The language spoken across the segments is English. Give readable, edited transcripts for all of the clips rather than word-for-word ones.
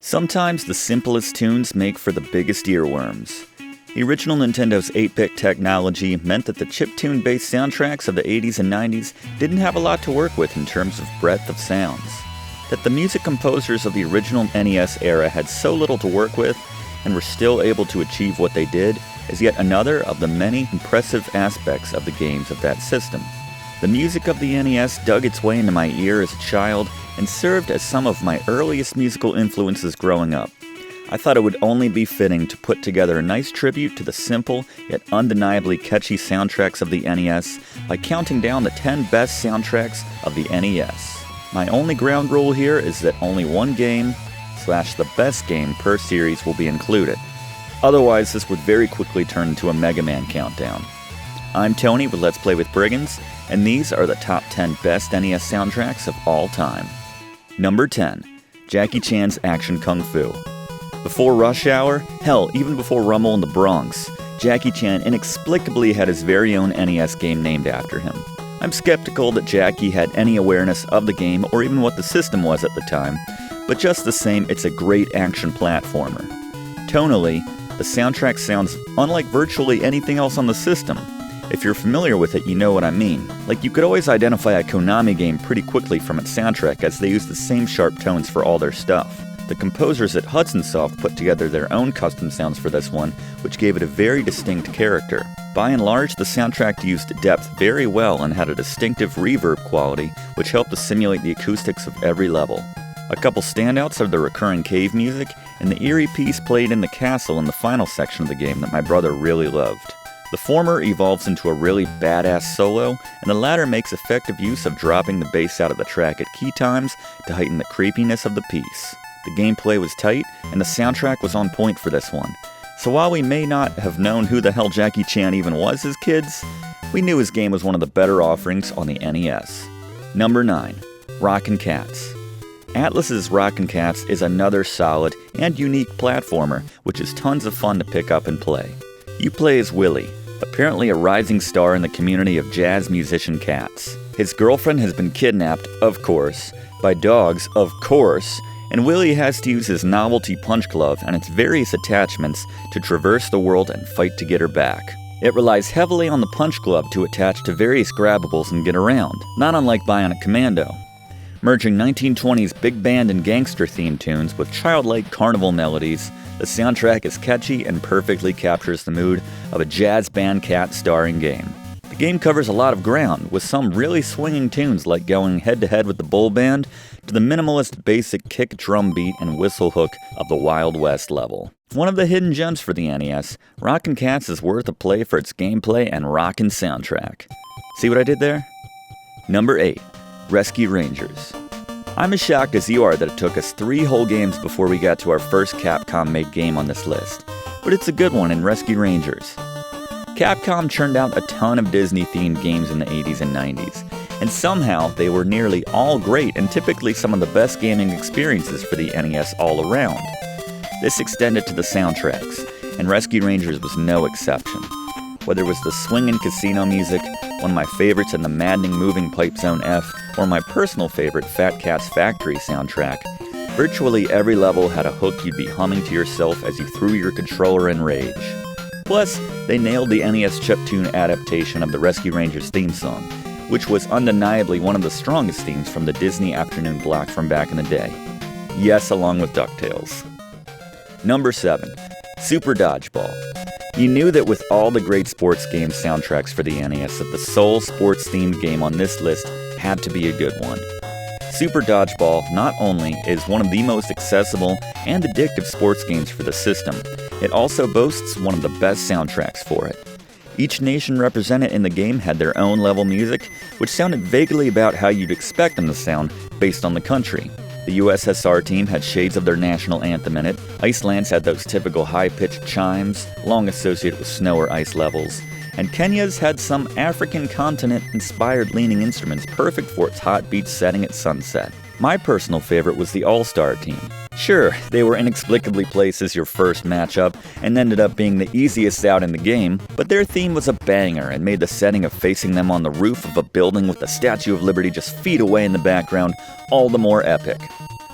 Sometimes the simplest tunes make for the biggest earworms. The original Nintendo's 8-bit technology meant that the chiptune-based soundtracks of the 80s and 90s didn't have a lot to work with in terms of breadth of sounds. That the music composers of the original NES era had so little to work with and were still able to achieve what they did is yet another of the many impressive aspects of the games of that system. The music of the NES dug its way into my ear as a child and served as some of my earliest musical influences growing up. I thought it would only be fitting to put together a nice tribute to the simple yet undeniably catchy soundtracks of the NES by counting down the 10 best soundtracks of the NES. My only ground rule here is that only one game/the best game per series will be included. Otherwise, this would very quickly turn into a Mega Man countdown. I'm Tony with Let's Play with Brigands, and these are the top 10 best NES soundtracks of all time. Number 10. Jackie Chan's Action Kung Fu. Before Rush Hour, hell, even before Rumble in the Bronx, Jackie Chan inexplicably had his very own NES game named after him. I'm skeptical that Jackie had any awareness of the game or even what the system was at the time, but just the same, it's a great action platformer. Tonally, the soundtrack sounds unlike virtually anything else on the system. If you're familiar with it, you know what I mean. Like, you could always identify a Konami game pretty quickly from its soundtrack, as they use the same sharp tones for all their stuff. The composers at Hudson Soft put together their own custom sounds for this one, which gave it a very distinct character. By and large, the soundtrack used depth very well and had a distinctive reverb quality, which helped to simulate the acoustics of every level. A couple standouts are the recurring cave music and the eerie piece played in the castle in the final section of the game that my brother really loved. The former evolves into a really badass solo, and the latter makes effective use of dropping the bass out of the track at key times to heighten the creepiness of the piece. The gameplay was tight, and the soundtrack was on point for this one. So while we may not have known who the hell Jackie Chan even was as kids, we knew his game was one of the better offerings on the NES. Number 9. Rockin' Cats. Atlus's Rockin' Cats is another solid and unique platformer, which is tons of fun to pick up and play. You play as Willie, apparently a rising star in the community of jazz musician cats. His girlfriend has been kidnapped, of course, by dogs, of course, and Willie has to use his novelty punch glove and its various attachments to traverse the world and fight to get her back. It relies heavily on the punch glove to attach to various grabbables and get around, not unlike Bionic Commando. Merging 1920s big band and gangster theme tunes with childlike carnival melodies, the soundtrack is catchy and perfectly captures the mood of a jazz band cat starring game. The game covers a lot of ground, with some really swinging tunes like going head-to-head with the Bull Band to the minimalist basic kick drum beat and whistle hook of the Wild West level. One of the hidden gems for the NES, Rockin' Cats is worth a play for its gameplay and rockin' soundtrack. See what I did there? Number 8. Rescue Rangers. I'm as shocked as you are that it took us 3 whole games before we got to our first Capcom-made game on this list, but it's a good one in Rescue Rangers. Capcom churned out a ton of Disney-themed games in the 80s and 90s, and somehow they were nearly all great and typically some of the best gaming experiences for the NES all around. This extended to the soundtracks, and Rescue Rangers was no exception. Whether it was the swingin' casino music, one of my favorites in the maddening moving Pipe Zone F, or my personal favorite Fat Cat's Factory soundtrack, virtually every level had a hook you'd be humming to yourself as you threw your controller in rage. Plus, they nailed the NES chiptune adaptation of the Rescue Rangers theme song, which was undeniably one of the strongest themes from the Disney afternoon block from back in the day. Yes, along with DuckTales. Number 7. Super Dodgeball. You knew that with all the great sports game soundtracks for the NES, that the sole sports-themed game on this list had to be a good one. Super Dodgeball not only is one of the most accessible and addictive sports games for the system, it also boasts one of the best soundtracks for it. Each nation represented in the game had their own level music, which sounded vaguely about how you'd expect them to sound based on the country. The USSR team had shades of their national anthem in it. Iceland's had those typical high-pitched chimes, long associated with snow or ice levels. And Kenya's had some African continent-inspired leaning instruments perfect for its hot beach setting at sunset. My personal favorite was the All-Star team. Sure, they were inexplicably placed as your first matchup and ended up being the easiest out in the game, but their theme was a banger and made the setting of facing them on the roof of a building with the Statue of Liberty just feet away in the background all the more epic.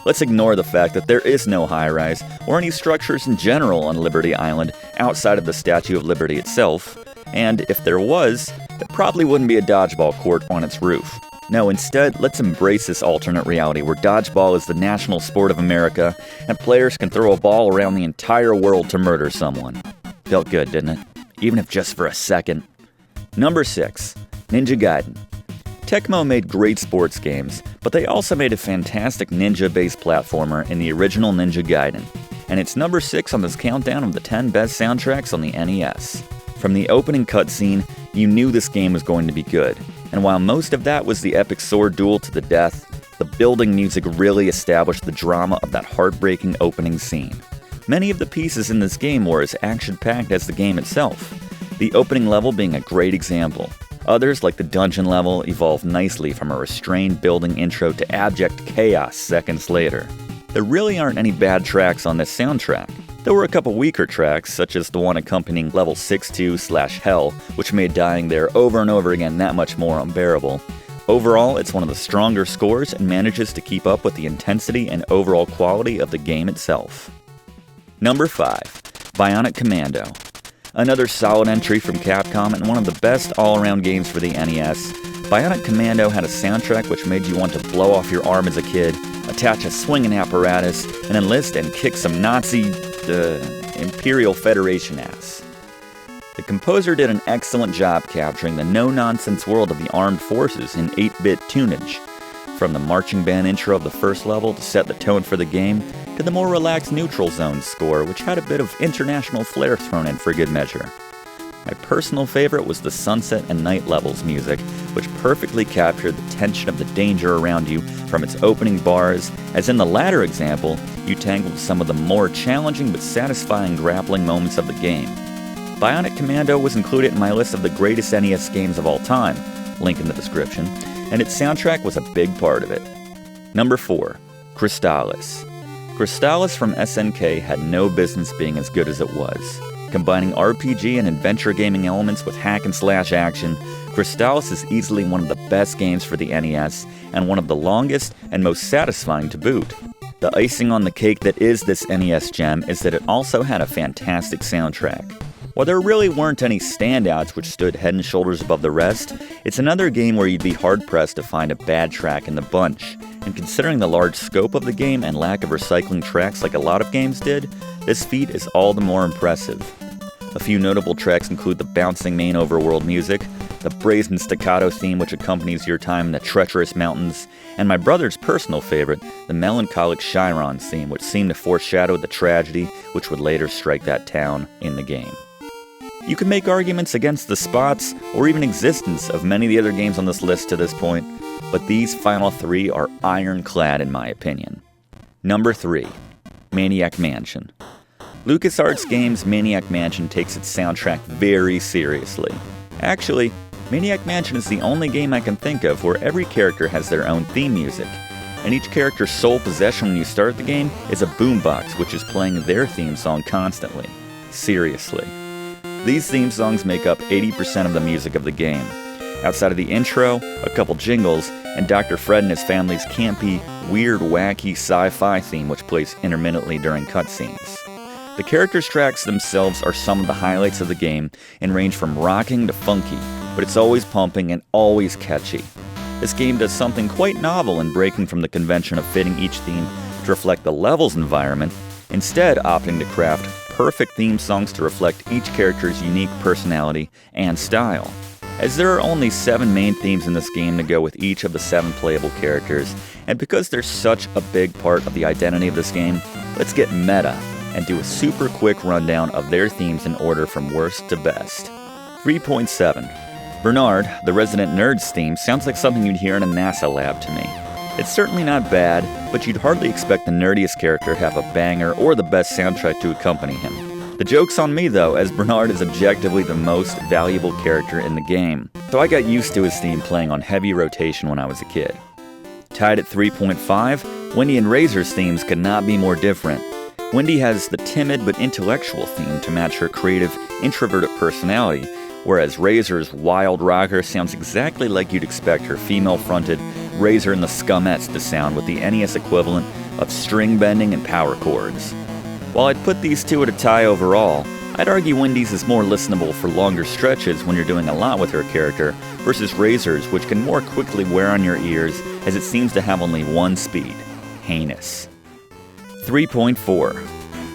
Let's ignore the fact that there is no high-rise or any structures in general on Liberty Island outside of the Statue of Liberty itself, and if there was, there probably wouldn't be a dodgeball court on its roof. No, instead, let's embrace this alternate reality where dodgeball is the national sport of America and players can throw a ball around the entire world to murder someone. Felt good, didn't it? Even if just for a second. Number 6. Ninja Gaiden. Tecmo made great sports games, but they also made a fantastic ninja-based platformer in the original Ninja Gaiden, and it's number 6 on this countdown of the 10 best soundtracks on the NES. From the opening cutscene, you knew this game was going to be good, and while most of that was the epic sword duel to the death, the building music really established the drama of that heartbreaking opening scene. Many of the pieces in this game were as action-packed as the game itself, the opening level being a great example. Others, like the dungeon level, evolved nicely from a restrained building intro to abject chaos seconds later. There really aren't any bad tracks on this soundtrack. There were a couple weaker tracks, such as the one accompanying level 6-2/Hell, which made dying there over and over again that much more unbearable. Overall, it's one of the stronger scores and manages to keep up with the intensity and overall quality of the game itself. Number 5. Bionic Commando. Another solid entry from Capcom and one of the best all-around games for the NES, Bionic Commando had a soundtrack which made you want to blow off your arm as a kid, attach a swinging apparatus, and enlist and kick some Nazi, Imperial Federation ass. The composer did an excellent job capturing the no-nonsense world of the armed forces in 8-bit tunage. From the marching band intro of the first level to set the tone for the game, to the more relaxed Neutral Zone score, which had a bit of international flair thrown in for good measure. My personal favorite was the Sunset and Night levels music, which perfectly captured the tension of the danger around you from its opening bars, as in the latter example, you tangled some of the more challenging but satisfying grappling moments of the game. Bionic Commando was included in my list of the greatest NES games of all time, link in the description, and its soundtrack was a big part of it. Number 4. Crystalis. Crystalis from SNK had no business being as good as it was. Combining RPG and adventure gaming elements with hack-and-slash action, Crystalis is easily one of the best games for the NES, and one of the longest and most satisfying to boot. The icing on the cake that is this NES gem is that it also had a fantastic soundtrack. While there really weren't any standouts which stood head and shoulders above the rest, it's another game where you'd be hard-pressed to find a bad track in the bunch, and considering the large scope of the game and lack of recycling tracks like a lot of games did, this feat is all the more impressive. A few notable tracks include the bouncing main overworld music, the brazen staccato theme which accompanies your time in the treacherous mountains, and my brother's personal favorite, the melancholic Chiron theme, which seemed to foreshadow the tragedy which would later strike that town in the game. You can make arguments against the spots or even existence of many of the other games on this list to this point, but these final 3 are ironclad in my opinion. Number 3. Maniac Mansion. LucasArts Games' Maniac Mansion takes its soundtrack very seriously. Actually, Maniac Mansion is the only game I can think of where every character has their own theme music, and each character's sole possession when you start the game is a boombox which is playing their theme song constantly. Seriously. These theme songs make up 80% of the music of the game. Outside of the intro, a couple jingles, and Dr. Fred and his family's campy, weird, wacky sci-fi theme which plays intermittently during cutscenes. The characters' tracks themselves are some of the highlights of the game and range from rocking to funky, but it's always pumping and always catchy. This game does something quite novel in breaking from the convention of fitting each theme to reflect the level's environment, instead opting to craft perfect theme songs to reflect each character's unique personality and style. As there are only 7 main themes in this game to go with each of the 7 playable characters, and because they're such a big part of the identity of this game, let's get meta and do a super quick rundown of their themes in order from worst to best. 3.7. Bernard, the resident nerd's theme, sounds like something you'd hear in a NASA lab to me. It's certainly not bad, but you'd hardly expect the nerdiest character to have a banger or the best soundtrack to accompany him. The joke's on me though, as Bernard is objectively the most valuable character in the game, so I got used to his theme playing on heavy rotation when I was a kid. Tied at 3.5, Wendy and Razor's themes could not be more different. Wendy has the timid but intellectual theme to match her creative, introverted personality, whereas Razor's wild rocker sounds exactly like you'd expect her female-fronted Razor and the Scumettes to sound with the NES equivalent of string bending and power chords. While I'd put these two at a tie overall, I'd argue Wendy's is more listenable for longer stretches when you're doing a lot with her character, versus Razor's, which can more quickly wear on your ears as it seems to have only one speed: heinous. 3.4.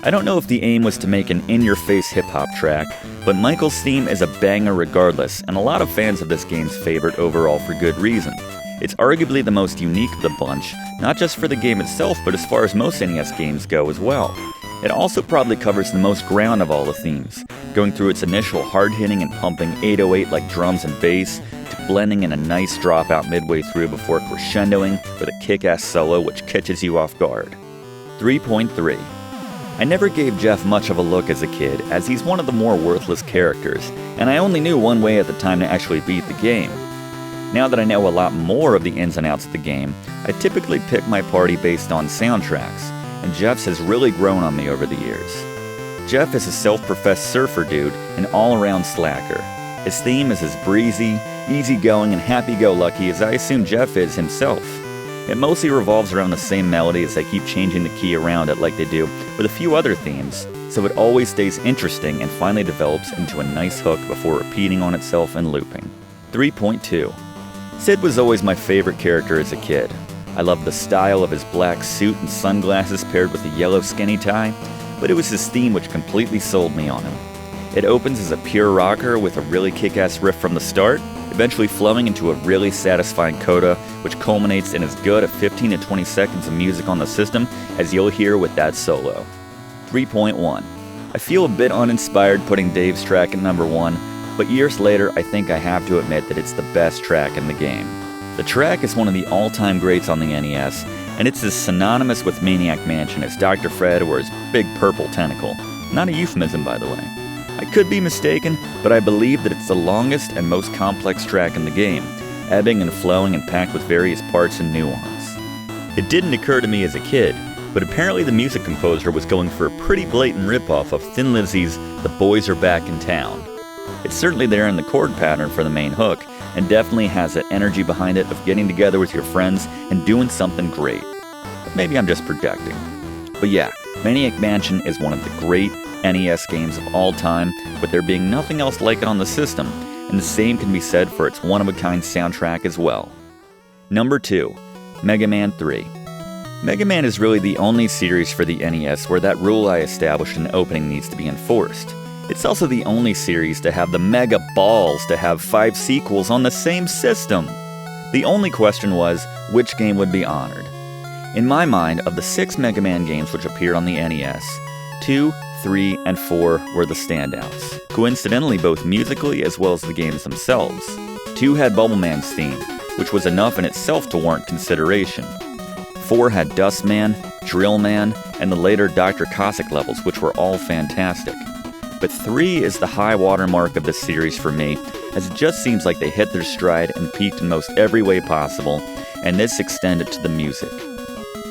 I don't know if the aim was to make an in-your-face hip-hop track, but Michael's theme is a banger regardless, and a lot of fans of this game's favorite overall for good reason. It's arguably the most unique of the bunch, not just for the game itself, but as far as most NES games go as well. It also probably covers the most ground of all the themes, going through its initial hard-hitting and pumping 808 like drums and bass, to blending in a nice dropout midway through before crescendoing with a kick-ass solo which catches you off guard. 3.3. I never gave Jeff much of a look as a kid, as he's one of the more worthless characters, and I only knew one way at the time to actually beat the game. Now that I know a lot more of the ins and outs of the game, I typically pick my party based on soundtracks, and Jeff's has really grown on me over the years. Jeff is a self-professed surfer dude, an all-around slacker. His theme is as breezy, easygoing, and happy-go-lucky as I assume Jeff is himself. It mostly revolves around the same melody as they keep changing the key around it like they do with a few other themes, so it always stays interesting and finally develops into a nice hook before repeating on itself and looping. 3.2. Sid was always my favorite character as a kid. I loved the style of his black suit and sunglasses paired with a yellow skinny tie, but it was his theme which completely sold me on him. It opens as a pure rocker with a really kick-ass riff from the start, eventually flowing into a really satisfying coda, which culminates in as good a 15 to 20 seconds of music on the system as you'll hear with that solo. 3.1. I feel a bit uninspired putting Dave's track at number 1, but years later I think I have to admit that it's the best track in the game. The track is one of the all-time greats on the NES, and it's as synonymous with Maniac Mansion as Dr. Fred or his big purple tentacle. Not a euphemism, by the way. I could be mistaken, but I believe that it's the longest and most complex track in the game, ebbing and flowing and packed with various parts and nuance. It didn't occur to me as a kid, but apparently the music composer was going for a pretty blatant ripoff of Thin Lizzy's The Boys Are Back in Town. It's certainly there in the chord pattern for the main hook, and definitely has that energy behind it of getting together with your friends and doing something great. But maybe I'm just projecting. But yeah, Maniac Mansion is one of the great NES games of all time, with there being nothing else like it on the system, and the same can be said for its one-of-a-kind soundtrack as well. Number 2. Mega Man 3. Mega Man is really the only series for the NES where that rule I established in the opening needs to be enforced. It's also the only series to have the mega balls to have 5 sequels on the same system. The only question was, which game would be honored? In my mind, of the 6 Mega Man games which appeared on the NES, 2, 3, and 4 were the standouts, coincidentally both musically as well as the games themselves. 2 had Bubble Man's theme, which was enough in itself to warrant consideration. 4 had Dust Man, Drill Man, and the later Dr. Cossack levels, which were all fantastic. But 3 is the high watermark of this series for me, as it just seems like they hit their stride and peaked in most every way possible, and this extended to the music.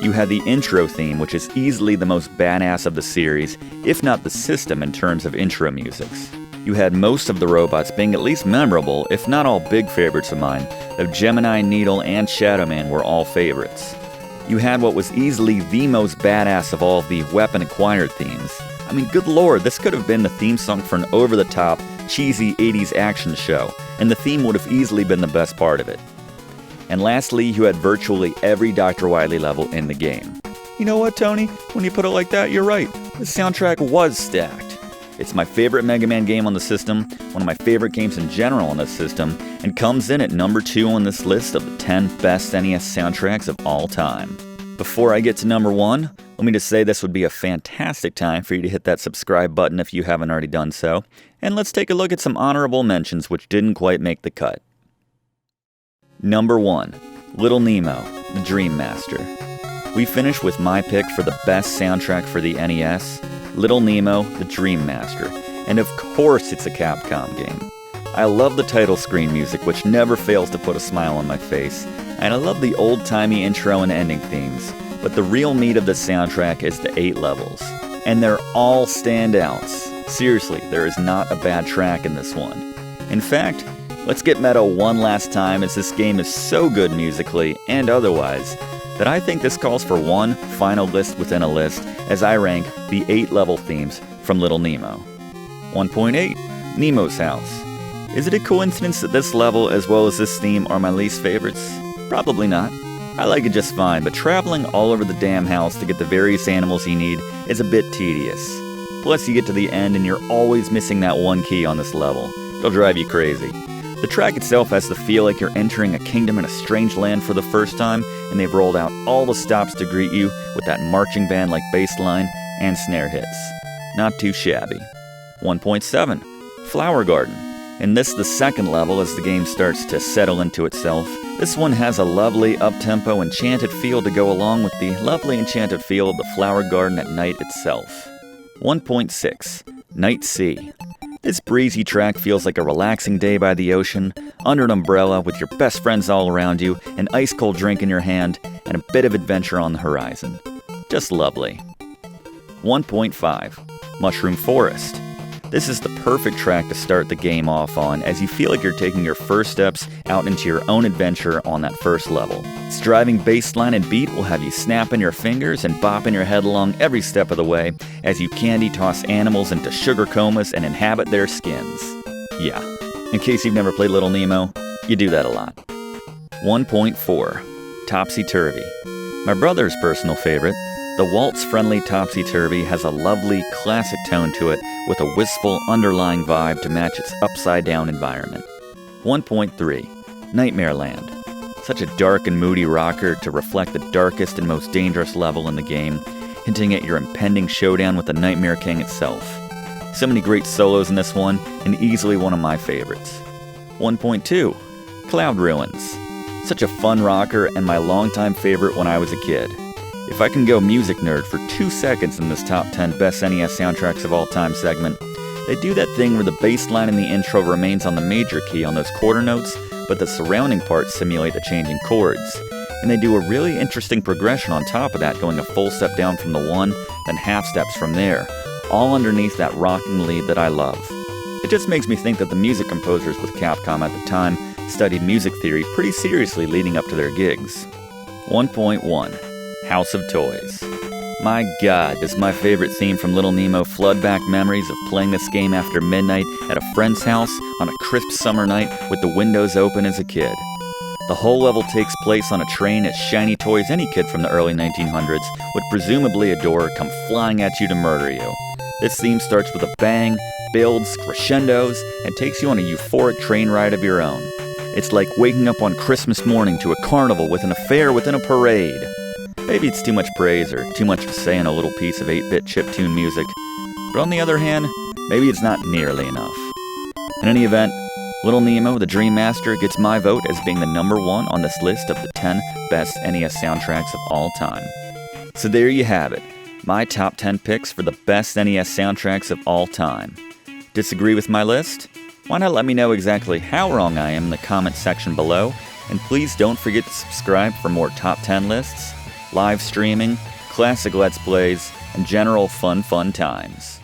You had the intro theme, which is easily the most badass of the series, if not the system in terms of intro musics. You had most of the robots being at least memorable, if not all big favorites of mine, though Gemini, Needle, and Shadow Man were all favorites. You had what was easily the most badass of all of the weapon acquired themes. I mean, good lord, this could have been the theme song for an over-the-top, cheesy 80s action show, and the theme would have easily been the best part of it. And lastly, you had virtually every Dr. Wily level in the game. You know what, Tony? When you put it like that, you're right. The soundtrack was stacked. It's my favorite Mega Man game on the system, one of my favorite games in general on this system, and comes in at number 2 on this list of the 10 best NES soundtracks of all time. Before I get to number 1, let me just say this would be a fantastic time for you to hit that subscribe button if you haven't already done so, and let's take a look at some honorable mentions which didn't quite make the cut. Number 1. Little Nemo, the Dream Master. We finish with my pick for the best soundtrack for the NES, Little Nemo, the Dream Master, and of course it's a Capcom game. I love the title screen music, which never fails to put a smile on my face, and I love the old-timey intro and ending themes, but the real meat of the soundtrack is the 8 levels, and they're all standouts. Seriously, there is not a bad track in this one. In fact, let's get meta one last time, as this game is so good musically and otherwise that I think this calls for one final list within a list as I rank the 8 level themes from Little Nemo. 1.8. Nemo's House. Is it a coincidence that this level as well as this theme are my least favorites? Probably not. I like it just fine, but traveling all over the damn house to get the various animals you need is a bit tedious. Plus you get to the end and you're always missing that one key on this level. It'll drive you crazy. The track itself has the feel like you're entering a kingdom in a strange land for the first time, and they've rolled out all the stops to greet you with that marching band-like bass line and snare hits. Not too shabby. 1.7. Flower Garden. And this the second level as the game starts to settle into itself. This one has a lovely up-tempo enchanted feel to go along with the lovely enchanted feel of the flower garden at night itself. 1.6. Night Sea. This breezy track feels like a relaxing day by the ocean, under an umbrella with your best friends all around you, an ice-cold drink in your hand, and a bit of adventure on the horizon. Just lovely. 1.5. Mushroom Forest. This is the perfect track to start the game off on, as you feel like you're taking your first steps out into your own adventure on that first level. Its driving bass line and beat will have you snapping your fingers and bopping your head along every step of the way as you candy toss animals into sugar comas and inhabit their skins. Yeah, in case you've never played Little Nemo, you do that a lot. 1.4. Topsy Turvy. My brother's personal favorite, the waltz-friendly Topsy Turvy has a lovely, classic tone to it with a wistful, underlying vibe to match its upside-down environment. 1.3. Nightmare Land. Such a dark and moody rocker to reflect the darkest and most dangerous level in the game, hinting at your impending showdown with the Nightmare King itself. So many great solos in this one, and easily one of my favorites. 1.2. Cloud Ruins. Such a fun rocker and my longtime favorite when I was a kid. If I can go music nerd for 2 seconds in this top 10 best NES soundtracks of all time segment, they do that thing where the bass line in the intro remains on the major key on those quarter notes, but the surrounding parts simulate the changing chords. And they do a really interesting progression on top of that, going a full step down from the one, then half steps from there, all underneath that rocking lead that I love. It just makes me think that the music composers with Capcom at the time studied music theory pretty seriously leading up to their gigs. 1.1. House of Toys. My god, does my favorite theme from Little Nemo flood back memories of playing this game after midnight at a friend's house on a crisp summer night with the windows open as a kid. The whole level takes place on a train as shiny toys any kid from the early 1900s would presumably adore come flying at you to murder you. This theme starts with a bang, builds, crescendos, and takes you on a euphoric train ride of your own. It's like waking up on Christmas morning to a carnival with an affair within a parade. Maybe it's too much praise or too much to say in a little piece of 8-bit chiptune music, but on the other hand, maybe it's not nearly enough. In any event, Little Nemo, the Dream Master, gets my vote as being the number 1 on this list of the 10 best NES soundtracks of all time. So there you have it, my top 10 picks for the best NES soundtracks of all time. Disagree with my list? Why not let me know exactly how wrong I am in the comment section below, and please don't forget to subscribe for more top 10 lists, live streaming, classic Let's Plays, and general fun times.